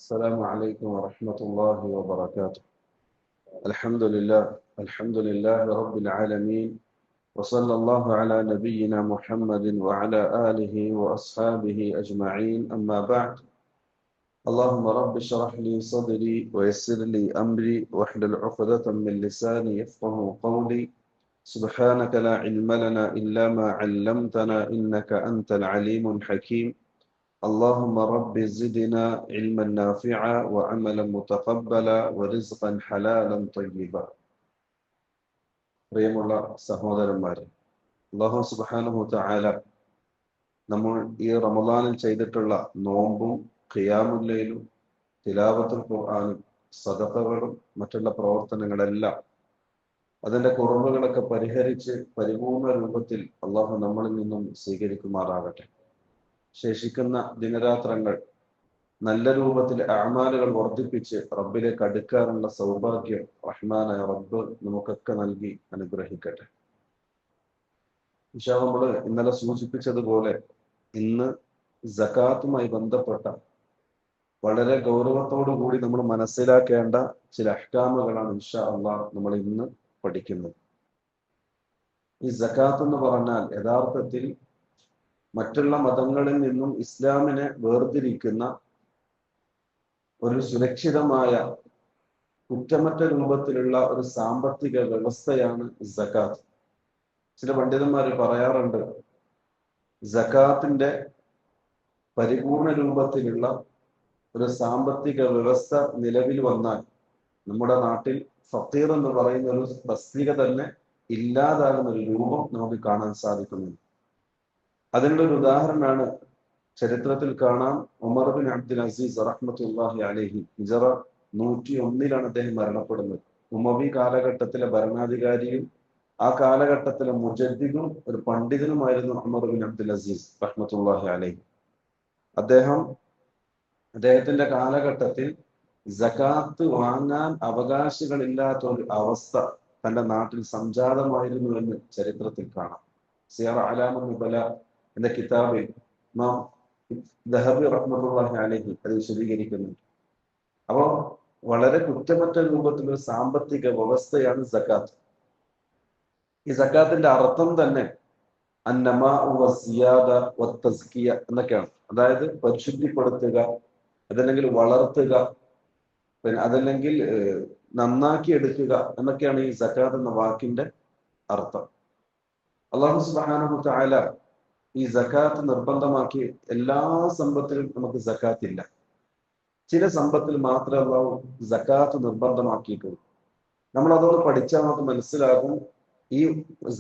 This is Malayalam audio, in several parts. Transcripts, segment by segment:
السلام عليكم ورحمة الله وبركاته. الحمد لله رب العالمين، وصلى الله على نبينا محمد وعلى آله وأصحابه أجمعين، أما بعد. اللهم رب اشرح لي صدري ويسر لي أمري واحلل عقدة من لساني يفقه قولي. سبحانك لا علم لنا إلا ما علمتنا إنك أنت العليم الحكيم. اللهم رب زدنا علما نافعا وعملا متقبلا ورزقا حلالا طيبا. പ്രിയമുള്ള സഹോദരന്മാരെ, അല്ലാഹു സുബ്ഹാനഹു തആല നമ്മൾ ഈ റമദാനിൽ ചെയ്തിട്ടുള്ള നോമ്പും ഖിയാമുൽ ലൈലും തിലാവത്തുൽ ഖുർആനും സദഖകളും മറ്റുള്ള പ്രവർത്തനങ്ങളെല്ലാം അതിന്റെ കുറവുകളൊക്കെ പരിഹരിച്ച് പരിപൂർണ രൂപത്തിൽ അല്ലാഹു നമ്മളിൽ നിന്നും സ്വീകരിക്കുമാറാകട്ടെ. ശേഷിക്കുന്ന ദിനരാത്രങ്ങൾ നല്ല രൂപത്തിൽ അഅമാലുകൾ വർദ്ധിപ്പിച്ച് റബ്ബിലേക്ക് അടുക്കാനുള്ള സൗഭാഗ്യം റഹ്മാനായ റബ്ബ് നമുക്കൊക്കെ നൽകി അനുഗ്രഹിക്കട്ടെ. ഇൻഷാ അല്ലാഹ് നമ്മൾ ഇന്നലെ സൂചിപ്പിച്ചതുപോലെ ഇന്ന് സകാത്തുമായി ബന്ധപ്പെട്ട വളരെ ഗൗരവത്തോടു കൂടി നമ്മൾ മനസ്സിലാക്കേണ്ട ചില അഹ്കാമുകളാണ് ഇൻഷാ അല്ലാഹ് നമ്മൾ ഇന്ന് പഠിക്കുന്നത്. ഈ സകാത്ത് എന്ന് പറഞ്ഞാൽ യഥാർത്ഥത്തിൽ മറ്റുള്ള മതങ്ങളിൽ നിന്നും ഇസ്ലാമിനെ വേർതിരിക്കുന്ന ഒരു സുരക്ഷിതമായ കുറ്റമറ്റ രൂപത്തിലുള്ള ഒരു സാമ്പത്തിക വ്യവസ്ഥയാണ് സകാത്ത്. ചില പണ്ഡിതന്മാർ പറയാറുണ്ട്, സകാത്തിന്റെ പരിപൂർണ രൂപത്തിലുള്ള ഒരു സാമ്പത്തിക വ്യവസ്ഥ നിലവിൽ വന്നാൽ നമ്മുടെ നാട്ടിൽ ഫക്കീർ എന്ന് പറയുന്ന ഒരു തസ്തിക തന്നെ ഇല്ലാതാകുന്ന ഒരു രൂപം നമുക്ക് കാണാൻ സാധിക്കുന്നുണ്ട്. അതിനുള്ള ഒരു ഉദാഹരണമാണ് ചരിത്രത്തിൽ കാണാം. ഉമർ ബിൻ അബ്ദുൽ അസീസ് റഹ്മത്തുള്ളാഹി അലൈഹി ഹിജറ 101 അദ്ദേഹം മരണപ്പെടുന്നത്. ഉമവി കാലഘട്ടത്തിലെ ഭരണാധികാരിയും ആ കാലഘട്ടത്തിലെ മുജദ്ദിദും ഒരു പണ്ഡിതനുമായിരുന്നു ഉമർ ബിൻ അബ്ദുൽ അസീസ് റഹ്മത്തുള്ളാഹി അലൈഹി. അദ്ദേഹത്തിന്റെ കാലഘട്ടത്തിൽ സകാത്ത് വാങ്ങാൻ അവകാശികളില്ലാത്ത ഒരു അവസ്ഥ തന്റെ നാട്ടിൽ സംജാതമായിരുന്നു എന്ന് ചരിത്രത്തിൽ കാണാം. സിയർ അലാമുൻ നുബല എന്ന കിതാബിൽ ഇമാം ദഹബി റഹ്മത്തുള്ളാഹി അലൈഹി അത് വിശദീകരിക്കുന്നുണ്ട്. അപ്പോൾ വളരെ കുറ്റമറ്റ രൂപത്തിലൊരു സാമ്പത്തിക വ്യവസ്ഥയാണ് സകാത്ത്. ഈ സകാത്തിന്റെ അർത്ഥം തന്നെ അന്നമാഉ വസിയാദ വത്തസ്കിയ എന്നൊക്കെയാണ്. അതായത് പരിശുദ്ധിപ്പെടുത്തുക, അതല്ലെങ്കിൽ വളർത്തുക, പിന്നെ അതല്ലെങ്കിൽ നന്നാക്കി എടുക്കുക എന്നൊക്കെയാണ് ഈ സകാത്ത് എന്ന വാക്കിന്റെ അർത്ഥം. അല്ലാഹു സുബ്ഹാനഹു തആല ഈ സകാത്ത് നിർബന്ധമാക്കി എല്ലാ സമ്പത്തിലും നമുക്ക് സകാത്ത് ഇല്ല. ചില സമ്പത്തിൽ മാത്രമേ അല്ലാഹു സകാത്ത് നിർബന്ധമാക്കിയിട്ടുള്ളൂ. നമ്മൾ അതൊന്ന് പഠിച്ചാൽ നമുക്ക് മനസ്സിലാകും ഈ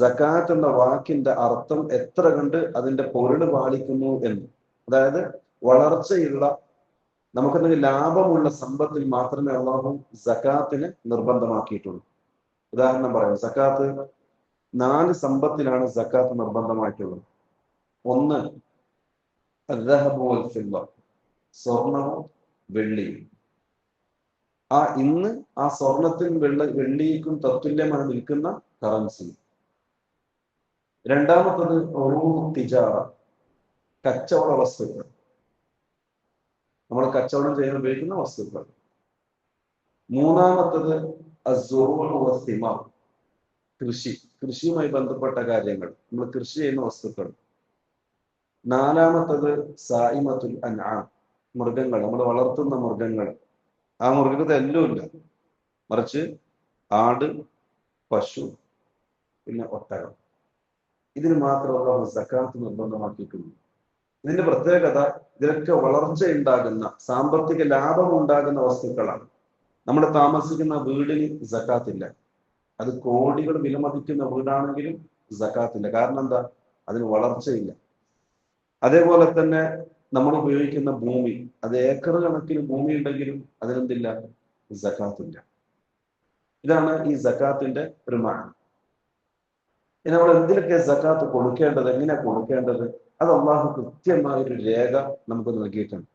സകാത്ത് എന്ന വാക്കിന്റെ അർത്ഥം എത്ര കണ്ട് അതിന്റെ പൊരുള് പാലിക്കുന്നു എന്ന്. അതായത് വളർച്ചയുള്ള നമുക്കെന്തെങ്കിലും ലാഭമുള്ള സമ്പത്തിൽ മാത്രമേ അല്ലാഹു സകാത്തിനെ നിർബന്ധമാക്കിയിട്ടുള്ളൂ. ഉദാഹരണം പറയാം, സകാത്ത് 4 സമ്പത്തിലാണ് സകാത്ത് നിർബന്ധമായിട്ടുള്ളത്. ഒന്ന് അദ്ദഹബു വൽ ഫിദ്ദ, സ്വർണവും വെള്ളിയും. ഇന്ന് ആ സ്വർണത്തിനും വെള്ളിക്കും തത്തുല്യമായി നിൽക്കുന്ന കറൻസി. രണ്ടാമത്തത് ഉറൂദു തിജാറ, കച്ചവട വസ്തുക്കൾ, നമ്മൾ കച്ചവടം ചെയ്യാൻ ഉപയോഗിക്കുന്ന വസ്തുക്കൾ. മൂന്നാമത്തത് അസ്സുറൂഉ വസ്സിമാർ, കൃഷിയുമായി ബന്ധപ്പെട്ട കാര്യങ്ങൾ, നമ്മൾ കൃഷി ചെയ്യുന്ന വസ്തുക്കൾ. നാലാമത്തത് സായിമത്തുൽ അൻആം, മൃഗങ്ങൾ, നമ്മൾ വളർത്തുന്ന മൃഗങ്ങൾ. ആ മൃഗത്തെ എല്ലാം ഇല്ല, മറിച്ച് ആട്, പശു, പിന്നെ ഒട്ടകം. ഇതിന് മാത്രമല്ല സകാത്ത് നിർബന്ധമാക്കിയിട്ടുണ്ട്. ഇതിന്റെ പ്രത്യേകത, ഇതിലൊക്കെ വളർച്ച ഉണ്ടാകുന്ന സാമ്പത്തിക ലാഭം ഉണ്ടാകുന്ന വസ്തുക്കളാണ്. നമ്മൾ താമസിക്കുന്ന വീടിന് സകാത്തില്ല. അത് കോടികൾ വിലമതിക്കുന്ന വീടാണെങ്കിലും സകാത്തില്ല. കാരണം എന്താ? അതിന് വളർച്ചയില്ല. അതേപോലെ തന്നെ നമ്മൾ ഉപയോഗിക്കുന്ന ഭൂമി, അത് ഏക്കർ കണക്കിന് ഭൂമി ഉണ്ടെങ്കിലും അതിനെന്തില്ല? സകാത്തില്ല. ഇതാണ് ഈ സകാത്തിന്റെ ഒരു മാനം. ഇനി നമ്മൾ എന്തിനൊക്കെ സകാത്ത് കൊടുക്കേണ്ടത്, എങ്ങനെയാ കൊടുക്കേണ്ടത്, അത് അല്ലാഹു കൃത്യമായ ഒരു രേഖ നമുക്ക് നൽകിയിട്ടുണ്ട്.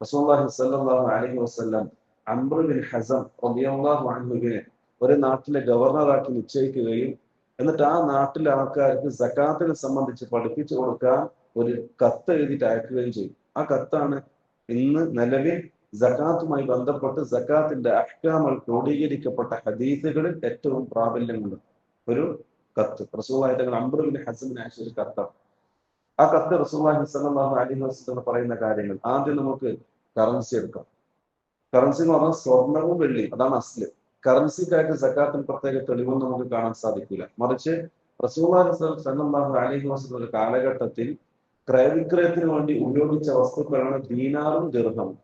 റസൂലുള്ളാഹി സ്വല്ലല്ലാഹു അലൈഹി വസല്ലം അംർ ബിൻ ഹസം റളിയല്ലാഹു അൻഹുവിനെ ഒരു നാട്ടിലെ ഗവർണറാക്കി നിശ്ചയിക്കുകയും എന്നിട്ട് ആ നാട്ടിലെ ആൾക്കാർക്ക് സകാത്തിനെ സംബന്ധിച്ച് പഠിപ്പിച്ചു കൊടുക്കാൻ ഒരു കത്ത് എഴുതിയിട്ട് അയക്കുകയും ചെയ്യും. ആ കത്താണ് ഇന്ന് നിലവിൽ സകാത്തുമായി ബന്ധപ്പെട്ട് സകാത്തിന്റെ അഹ്കാമുകൾ ക്രോഡീകരിക്കപ്പെട്ട ഹദീസുകളിൽ ഏറ്റവും പ്രാബല്യമുണ്ട് ഒരു കത്ത്. റസൂലുള്ളാഹി തങ്ങൾ അംർ ഇബ്നു ഹസ്മിന് അയച്ച ഒരു കത്താണ്. ആ കത്ത് റസൂലുള്ളാഹി സ്വല്ലല്ലാഹു അലൈഹി വസല്ലം പറയുന്ന കാര്യങ്ങൾ. ആദ്യം നമുക്ക് കറൻസി എടുക്കാം. കറൻസി എന്ന് പറഞ്ഞാൽ സ്വർണവും വെള്ളിയും, അതാണ് അസ്ല്. കറൻസിക്കായിട്ട് സകാത്തിന് പ്രത്യേക തെളിവൊന്നും നമുക്ക് കാണാൻ സാധിക്കില്ല. മറിച്ച് റസൂലുള്ളാഹി സ്വല്ലല്ലാഹു അലൈഹി വസല്ലം കാലഘട്ടത്തിൽ ക്രയവിക്രയത്തിന് വേണ്ടി ഉപയോഗിച്ച വസ്തുക്കളാണ് ദീനാറും ദിർഹമും.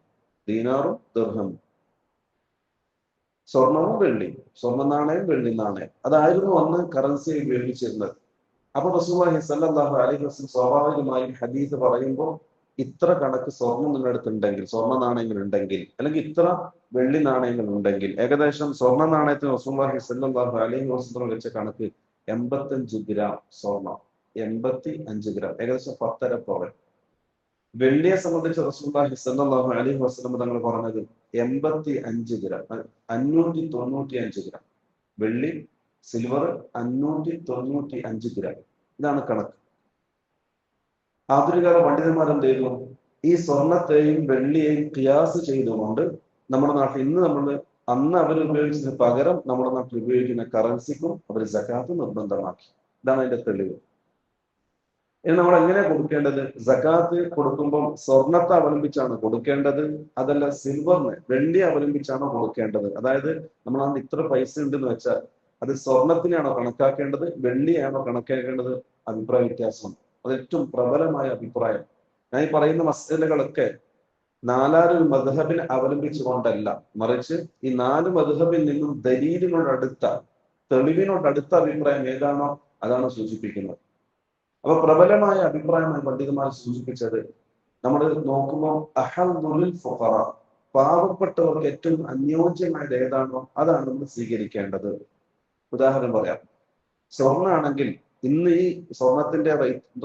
ദീനാറും ദിർഹമും, സ്വർണവും വെള്ളിയും, സ്വർണ്ണ നാണയം വെള്ളി നാണയം, അതായിരുന്നു അന്ന് കറൻസി ഉപയോഗിച്ചിരുന്നത്. അപ്പൊ റസൂലുള്ളാഹി സ്വല്ലല്ലാഹു അലൈഹി വസല്ലം സ്വാഭാവികമായും ഹദീസ് പറയുമ്പോൾ ഇത്ര കണക്ക് സ്വർണം നിങ്ങളുടെ അടുത്തുണ്ടെങ്കിൽ, സ്വർണ്ണ നാണയങ്ങൾ ഉണ്ടെങ്കിൽ, അല്ലെങ്കിൽ ഇത്ര വെള്ളി നാണയങ്ങൾ ഉണ്ടെങ്കിൽ, ഏകദേശം സ്വർണ്ണ നാണയത്തിന് റസൂലുള്ളാഹി സ്വല്ലല്ലാഹു അലൈഹി വസല്ലം വെച്ച കണക്ക് 85 ഗ്രാം സ്വർണം, 85 ഗ്രാം, ഏകദേശം 10.5 പവൻ. വെള്ളിയെ സംബന്ധിച്ച് റസൂലുള്ളാഹി സ്വല്ലല്ലാഹു അലൈഹി വസല്ലം തങ്ങൾ പറഞ്ഞത് 85 ഗ്രാം, 595 ഗ്രാം. വെള്ളി, സിൽവർ 595 ഗ്രാം. ഇതാണ് കണക്ക്. ആധുനിക പണ്ഡിതന്മാർ എന്ത് ചെയ്തു? ഈ സ്വർണത്തെയും വെള്ളിയെയും ഖിയാസ് ചെയ്തുകൊണ്ട് നമ്മുടെ നാട്ടിൽ അന്ന് അവർ ഉപയോഗിച്ചതിന് പകരം നമ്മുടെ നാട്ടിൽ ഉപയോഗിക്കുന്ന കറൻസിക്കും അവർ സകാത്ത് നിർബന്ധമാക്കി. ഇതാണ് അതിന്റെ തെളിവ്. ഇനി നമ്മൾ എങ്ങനെ കൊടുക്കേണ്ടത്? സകാത്ത് കൊടുക്കുമ്പോൾ സ്വർണത്തെ അവലംബിച്ചാണ് കൊടുക്കേണ്ടത്, അതല്ല സിൽവറിന്, വെള്ളി അവലംബിച്ചാണോ കൊടുക്കേണ്ടത്? അതായത് നമ്മൾ അന്ന് ഇത്ര പൈസ ഉണ്ടെന്ന് വെച്ചാൽ അത് സ്വർണത്തിനെയാണോ കണക്കാക്കേണ്ടത്, വെള്ളിയാണോ കണക്കാക്കേണ്ടത്? അഭിപ്രായ വ്യത്യാസമാണ്. അത് ഏറ്റവും പ്രബലമായ അഭിപ്രായം. ഞാൻ ഈ പറയുന്ന മസ്അലകളൊക്കെ നാലാരൊരു മദ്ഹബിനെ അവലംബിച്ചുകൊണ്ടല്ല, മറിച്ച് ഈ 4 മദ്ഹബിൽ നിന്നും ദലീലിനോടടുത്ത, തെളിവിനോടടുത്ത അഭിപ്രായം ഏതാണോ അതാണ് സൂചിപ്പിക്കുന്നത്. അപ്പൊ പ്രബലമായ അഭിപ്രായമായി പണ്ഡിതന്മാർ സൂചിപ്പിച്ചത്, നമ്മൾ നോക്കുമ്പോൾ അഹ്ദുൽ ഫുഖറ, പാവപ്പെട്ടവർക്ക് ഏറ്റവും അനുയോജ്യമായത് ഏതാണോ അതാണ് നമ്മൾ സ്വീകരിക്കേണ്ടത്. ഉദാഹരണം പറയാം. സ്വർണ്ണാണെങ്കിൽ ഇന്ന് ഈ സ്വർണത്തിന്റെ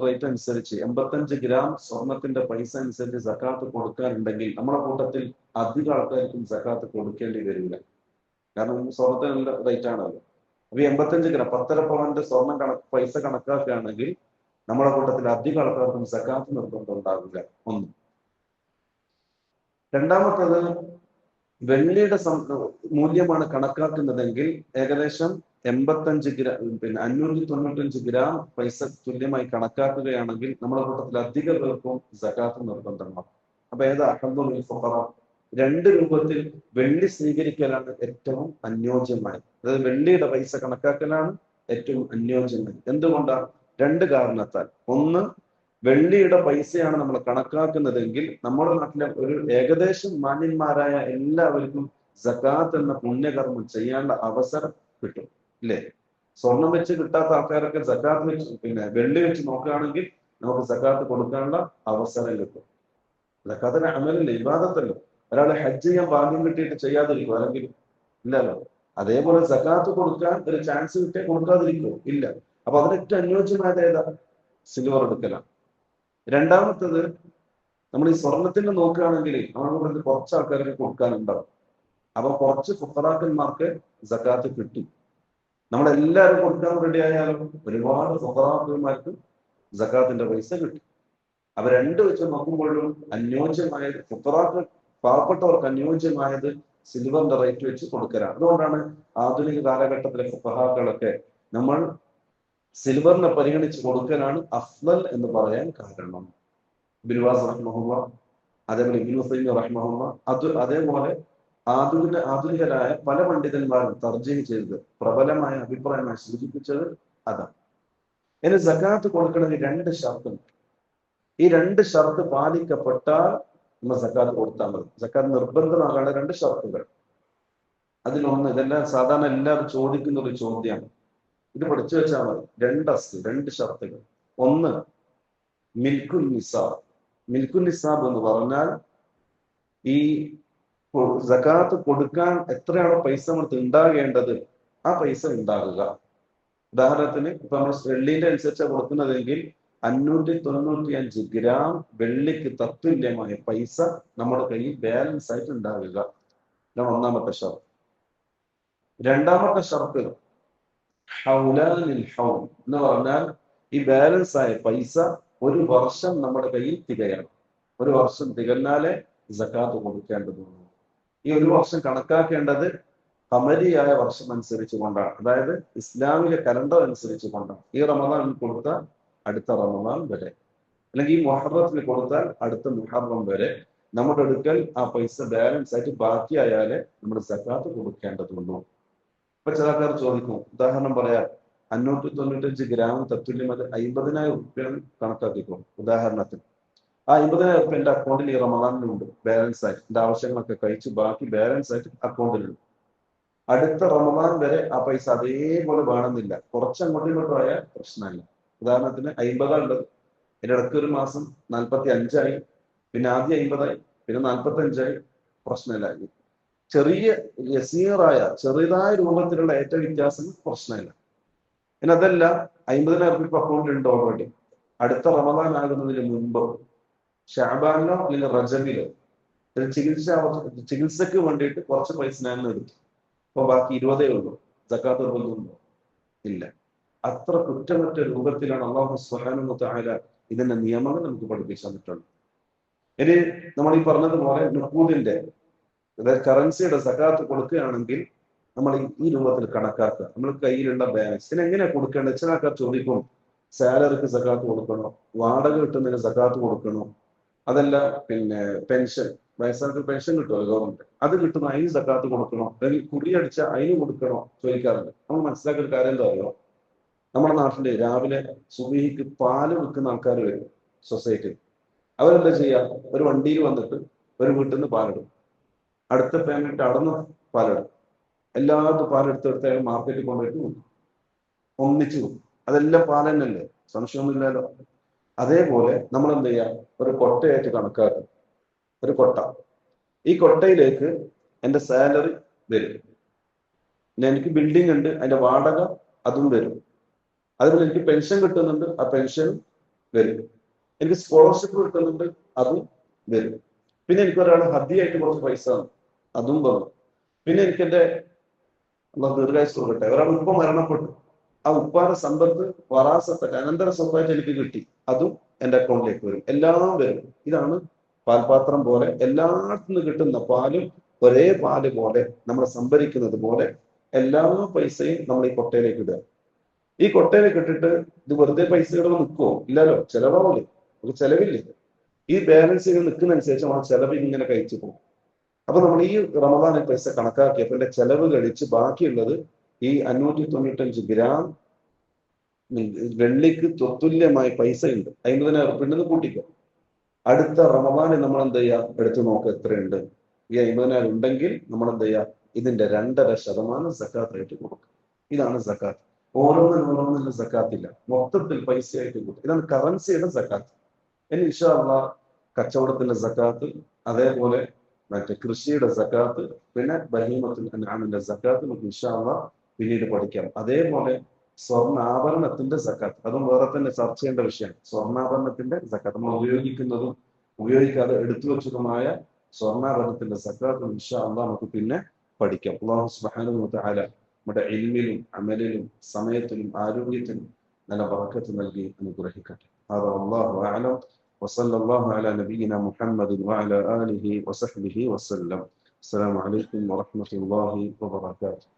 റേറ്റ് അനുസരിച്ച് 85 ഗ്രാം സ്വർണത്തിന്റെ പൈസ അനുസരിച്ച് സകാത്ത് കൊടുക്കാനുണ്ടെങ്കിൽ നമ്മുടെ കൂട്ടത്തിൽ അധികം ആൾക്കാർക്കും സകാത്ത് കൊടുക്കേണ്ടി വരില്ല. കാരണം സ്വർണത്തിന് നല്ല റേറ്റ് ആണല്ലോ. അപ്പൊ 85 ഗ്രാം 10.5 പവന്റെ പൈസ കണക്കാക്കുകയാണെങ്കിൽ നമ്മുടെ കൂട്ടത്തിൽ അധികം ആൾക്കാർക്കും സകാത്ത് നിർബന്ധം ഉണ്ടാവില്ല. ഒന്ന്. രണ്ടാമത്തത്, വെള്ളിയുടെ മൂല്യമാണ് കണക്കാക്കുന്നതെങ്കിൽ ഏകദേശം 85 ഗ്രാം, 595 ഗ്രാം പൈസ തുല്യമായി കണക്കാക്കുകയാണെങ്കിൽ നമ്മുടെ കൂട്ടത്തിൽ അധിക പേർക്കും സകാത്ത് നിർബന്ധമാണ്. അപ്പൊ ഏതാ അഹ്ദുൽ ഫുഖറ? 2 രൂപത്തിൽ വെള്ളി സ്വീകരിക്കലാണ് ഏറ്റവും അനുയോജ്യമായത്. അതായത് വെള്ളിയുടെ പൈസ കണക്കാക്കലാണ് ഏറ്റവും അനുയോജ്യമായത്. എന്തുകൊണ്ടാണ്? 2 കാരണത്താൽ. ഒന്ന്, വെള്ളിയുടെ പൈസയാണ് നമ്മൾ കണക്കാക്കുന്നതെങ്കിൽ നമ്മുടെ നാട്ടിലെ ഒരു ഏകദേശം മാന്യന്മാരായ എല്ലാവർക്കും സകാത്ത് എന്ന പുണ്യകർമ്മം ചെയ്യാനുള്ള അവസരം കിട്ടും, ഇല്ലേ? സ്വർണം വെച്ച് കിട്ടാത്ത ആൾക്കാരൊക്കെ സകാത്ത് വെച്ച്, വെള്ളി വെച്ച് നോക്കുകയാണെങ്കിൽ നമുക്ക് സകാത്ത് കൊടുക്കാനുള്ള അവസരം കിട്ടും. സകാത്തിന് അമലല്ലേ, ഇബാദത്തല്ലോ. ഒരാളെ ഹജ്ജ് ചെയ്യാൻ ഭാഗ്യം കിട്ടിയിട്ട് ചെയ്യാതിരിക്കും, അല്ലെങ്കിൽ ഇല്ലല്ലോ. അതേപോലെ സകാത്ത് കൊടുക്കാൻ ഒരു ചാൻസ് കിട്ടിയാൽ കൊടുക്കാതിരിക്കുമോ? ഇല്ല. അപ്പൊ അതിനേറ്റവും അനുയോജ്യമായത് ഏതാ? സിൽവർ എടുക്കലാണ്. രണ്ടാമത്തത്, നമ്മൾ ഈ സ്വർണത്തിന്റെ നോക്കുകയാണെങ്കിൽ നമ്മുടെ കുറച്ച് ആൾക്കാർക്ക് കൊടുക്കാനുണ്ടാവും. അപ്പൊ കുറച്ച് ഫുഖറാക്കന്മാർക്ക് സകാത്ത് കിട്ടും. നമ്മളെല്ലാവരും കൊടുക്കാൻ റെഡി ആയാലും ഒരുപാട് ഫുഖറാക്കന്മാർക്ക് സകാത്തിന്റെ പൈസ കിട്ടും. അപ്പൊ 2 വെച്ച് നോക്കുമ്പോഴും അനുയോജ്യമായത്, ഫുഖറാക്ക് പാവപ്പെട്ടവർക്ക് അനുയോജ്യമായത് സിൽവറിന്റെ റേറ്റ് വെച്ച് കൊടുക്കലാണ്. അതുകൊണ്ടാണ് ആധുനിക കാലഘട്ടത്തിലെ ഫുഖഹാക്കളൊക്കെ നമ്മൾ സിൽവറിനെ പരിഗണിച്ച് കൊടുക്കലാണ് അഫ്ളൽ എന്ന് പറയാൻ കാരണം. ഇബ്നു ബാസ് റഹിമഹുല്ലാഹ്, അതേപോലെ ഇബ്നു ഉസൈമീൻ റഹിമഹുല്ലാഹ്, അതേപോലെ ആധുനികരായ പല പണ്ഡിതന്മാരും തർജീഹ് ചെയ്തത്, പ്രബലമായ അഭിപ്രായമായി സൂചിപ്പിച്ചത് അതാണ്. ഇനി സകാത്ത് കൊടുക്കണമെങ്കിൽ 2 ഷർത്തുണ്ട്. ഈ 2 ഷർത്ത് പാലിക്കപ്പെട്ടാൽ നമ്മൾ സകാത്ത് കൊടുത്താൽ മതി. സകാത്ത് നിർബന്ധമാകാനുള്ള 2 ഷർത്തുകൾ. അതിലൊന്ന്, ഇതെല്ലാം സാധാരണ എല്ലാവരും ചോദിക്കുന്ന ഒരു ചോദ്യമാണ്, ഇത് പഠിച്ചു വെച്ചാൽ മതി. 2 ഷർത്തുകൾ. ഒന്ന്, മിൽക്കുൽ നിസാബ്. മിൽക്കുൽ നിസാബ് എന്ന് പറഞ്ഞാൽ ഈ സകാത്ത് കൊടുക്കാൻ എത്രയാണോ പൈസ നമുക്ക് ഉണ്ടാകേണ്ടത് ആ പൈസ ഉണ്ടാകുക. ഉദാഹരണത്തിന് ഇപ്പൊ നമ്മൾ വെള്ളിന്റെ അനുസരിച്ചാണ് കൊടുക്കുന്നതെങ്കിൽ 595 ഗ്രാം വെള്ളിക്ക് തത്തുല്യമായ പൈസ നമ്മുടെ കയ്യിൽ ബാലൻസ് ആയിട്ട് ഉണ്ടാവുക. ഇതാണ് ഒന്നാമത്തെ ഷർത്ത്. രണ്ടാമത്തെ ഷർത്ത് ഹൗലാനിൽ ഹൗൽ എന്ന് പറഞ്ഞാൽ ഈ ബാലൻസ് ആയ പൈസ 1 വർഷം നമ്മുടെ കയ്യിൽ തികയണം. 1 വർഷം തികഞ്ഞാലേ സക്കാത്ത് കൊടുക്കേണ്ടതുള്ളൂ. ഈ ഒരു വർഷം കണക്കാക്കേണ്ടത് ഖമരിയായ വർഷം അനുസരിച്ച് കൊണ്ടാണ്, അതായത് ഇസ്ലാമിലെ കലണ്ടർ അനുസരിച്ച് കൊണ്ടാണ്. ഈ റമദാനിൽ കൊടുത്താൽ അടുത്ത റമദാൻ വരെ, അല്ലെങ്കിൽ ഈ മുഹറത്തിൽ കൊടുത്താൽ അടുത്ത മുഹറം വരെ നമ്മുടെ അടുക്കൽ ആ പൈസ ബാലൻസ് ആയിട്ട് ബാക്കിയായാലേ നമ്മൾ സക്കാത്ത് കൊടുക്കേണ്ടതുള്ളൂ. ഇപ്പൊ ചില ആൾക്കാർ ചോദിക്കും, ഉദാഹരണം പറയാം, 595 ഗ്രാം തത്തുല്യം അത് 50,000 റുപ്യാണ് കണക്കാക്കിക്കോ ഉദാഹരണത്തിന്. ആ 50,000 റുപ്യ എന്റെ അക്കൗണ്ടിൽ ഈ റമദാനിലുണ്ട് ബാലൻസ് ആയിട്ട്, എന്റെ ആവശ്യങ്ങളൊക്കെ കഴിച്ച് ബാക്കി ബാലൻസ് ആയിട്ട് അക്കൗണ്ടിലുണ്ട്. അടുത്ത റമദാൻ വരെ ആ പൈസ അതേപോലെ വേണമെന്നില്ല, കുറച്ചങ്ങോട്ടും ഇങ്ങോട്ടും ആയാൽ പ്രശ്നമില്ല. ഉദാഹരണത്തിന് 50 ഉള്ളത്, ഇതിന്റെ ഇടയ്ക്ക് ഒരു മാസം 45 പിന്നെ ആദ്യം 50 പിന്നെ 45 പ്രശ്നമില്ല. ചെറിയ യസീറായ ചെറുതായ രൂപത്തിലുള്ള ഏറ്റവും വ്യത്യാസം പ്രശ്നമില്ല. പിന്നെ അതല്ല 50,000 റുപ്യ അക്കൗണ്ടിലുണ്ട് ഓൾറെഡി, അടുത്ത റമദാൻ ആകുന്നതിന് മുമ്പ് ഷാബാനിലോ അല്ലെങ്കിൽ റജബിലോ ചികിത്സക്ക് വേണ്ടിയിട്ട് കുറച്ച് പൈസ ഞാൻ എടുത്തു, അപ്പൊ ബാക്കി 20 ഉള്ളൂ, സക്കാത്ത് നിർബന്ധമുണ്ടോ? ഇല്ല. അത്ര കുറ്റമറ്റ രൂപത്തിലാണ് അല്ലാഹു സുബ്ഹാനഹു വ തആല ഇതിന്റെ നിയമങ്ങൾ നമുക്ക് പഠിപ്പിച്ചു തന്നിട്ടുണ്ട്. ഇനി നമ്മൾ ഈ പറഞ്ഞതുപോലെ നുഖൂദിന്റെ, അതായത് കറൻസിയുടെ സക്കാത്ത് കൊടുക്കുകയാണെങ്കിൽ നമ്മൾ ഈ രൂപത്തിൽ കണക്കാക്കുക. നമ്മൾ കയ്യിലുള്ള ബാലൻസ് ഇതിന് എങ്ങനെയാ കൊടുക്കേണ്ടത്? ചില ആൾക്കാർ ചോദിക്കും, സാലറിക്ക് സക്കാത്ത് കൊടുക്കണോ, വാടക കിട്ടുന്നതിന് സക്കാത്ത് കൊടുക്കണോ, അതല്ല പിന്നെ പെൻഷൻ, വയസ്സാർക്ക് പെൻഷൻ കിട്ടുമല്ലോ ഗവൺമെന്റ്, അത് കിട്ടുന്ന അതിന് സക്കാത്ത് കൊടുക്കണോ, അല്ലെങ്കിൽ കുറിയടിച്ച അതിന് കൊടുക്കണോ ചോദിക്കാറുണ്ട്. നമ്മൾ മനസ്സിലാക്കിയ കാര്യം എന്താ അറിയോ? നമ്മുടെ നാട്ടില് രാവിലെ സുബഹിക്ക് പാല് വിൽക്കുന്ന ആൾക്കാർ വരും സൊസൈറ്റി. അവരെന്താ ചെയ്യുക? ഒരു വണ്ടിയിൽ വന്നിട്ട് ഒരു വീട്ടിൽ നിന്ന് പാലിടും, അടുത്ത പേയ്മെന്റ് അടന്ന് പാലിടും, എല്ലാവർക്കും പാലെടുത്തെടുത്ത് മാർക്കറ്റിൽ കൊണ്ടുപോയിട്ട് കൊടുക്കും, ഒന്നിച്ചു കൊടുക്കും. അതെല്ലാം പാൽ തന്നെയല്ലേ, സംശയമൊന്നുമില്ലല്ലോ. അതേപോലെ നമ്മൾ എന്ത് ചെയ്യാം? ഒരു കൊട്ടയായിട്ട് കണക്കാക്കും, ഒരു കൊട്ട. ഈ കൊട്ടയിലേക്ക് എൻ്റെ സാലറി വരും, പിന്നെ എനിക്ക് ബിൽഡിംഗ് ഉണ്ട്, അതിന്റെ വാടക അതും വരും, അതുപോലെ എനിക്ക് പെൻഷൻ കിട്ടുന്നുണ്ട്, ആ പെൻഷൻ വരും, എനിക്ക് സ്കോളർഷിപ്പ് കിട്ടുന്നുണ്ട്, അതും വരും, പിന്നെ എനിക്ക് ഒരാൾ ഹദിയായിട്ട് കുറച്ച് പൈസ അതും വന്നു, പിന്നെ എനിക്ക് എൻ്റെ ദീർഘായുസ് കൊടുക്കട്ടെ, ഒരാൾ ഉപ്പ മരണപ്പെട്ടു, ആ ഉപ്പാന്റെ സമ്പത്ത് വറാസത്തായിട്ട് അനന്തര സ്വത്തായിട്ട് എനിക്ക് കിട്ടി, അതും എൻ്റെ അക്കൗണ്ടിലേക്ക് വരും, എല്ലാം വരും. ഇതാണ് പാൽപാത്രം പോലെ എല്ലായിടത്തു നിന്ന് കിട്ടുന്ന പാലും ഒരേ പാല് പോലെ നമ്മൾ സംഭരിക്കുന്നത് പോലെ എല്ലാ പൈസയും നമ്മൾ ഈ കൊട്ടയിലേക്ക് ഇടുക. ഈ കൊട്ടയിലേക്ക് ഇട്ടിട്ട് ഇത് വെറുതെ പൈസ ഇടുമ്പോൾ നിൽക്കുമോ? ഇല്ലല്ലോ, ചെലവാവില്ലേ, ഒരു ചെലവില്ലേ. ഈ ബാലൻസ് ഇങ്ങനെ നിൽക്കുന്നതനുസരിച്ച് ആ ചെലവ് ഇങ്ങനെ കഴിച്ചു പോകും. അപ്പൊ നമ്മൾ ഈ റമദാനിൽ പൈസ കണക്കാക്കിയപ്പോൾ എന്റെ ചെലവ് കഴിച്ച് ബാക്കിയുള്ളത് ഈ 595 ഗ്രാം വെള്ളിക്ക് തുല്യമായ പൈസ ഉണ്ട്, 50,000 റുപ്യ കൂട്ടിക്കോ. അടുത്ത റമദാനിൽ നമ്മൾ എന്ത് ചെയ്യുക? എടുത്തു നോക്കുക എത്രയുണ്ട്. ഈ 50,000 ഉണ്ടെങ്കിൽ നമ്മൾ എന്ത് ചെയ്യുക? ഇതിന്റെ 2.5% സക്കാത്തായിട്ട് കൊടുക്കും. ഇതാണ് സക്കാത്ത്. ഓരോന്നിനും സക്കാത്തില്ല, മൊത്തത്തിൽ പൈസയായിട്ട് കൊടുക്കും. ഇതാണ് കറൻസിയുടെ സക്കാത്ത്. ഇനി ഇൻഷാ അല്ലാഹ് കച്ചവടത്തിന്റെ സക്കാത്ത്, അതേപോലെ മറ്റേ കൃഷിയുടെ സക്കാത്ത്, പിന്നെ ബഹീമത്തുൽ അൻആമിന്റെ സക്കാത്ത് നമുക്ക് ഇൻഷാ അല്ലാഹ് പിന്നീട് പഠിക്കാം. അതേപോലെ സ്വർണ്ണാഭരണത്തിന്റെ സക്കാത്ത്, അതും വേറെ തന്നെ ചർച്ച ചെയ്യേണ്ട വിഷയമാണ്. സ്വർണ്ണാഭരണത്തിന്റെ സക്കാത്ത്, നമ്മൾ ഉപയോഗിക്കുന്നതും ഉപയോഗിക്കാതെ എടുത്തു വെച്ചതുമായ സ്വർണ്ണാഭരണത്തിന്റെ സക്കാത്ത് ഇൻഷാ അല്ലാഹ് നമുക്ക് പിന്നെ പഠിക്കാം. അല്ലാഹു സുബ്ഹാനഹു വ തആല നമ്മുടെ ഇൽമിലും അമലിലും സമയത്തിലും ആരോഗ്യത്തിലും നല്ല ബറക്കത്ത് നൽകി അനുഗ്രഹിക്കട്ടെ. هذا والله أعلم وصلى الله على نبينا محمد وعلى آله وصحبه وسلم. السلام عليكم ورحمة الله وبركاته.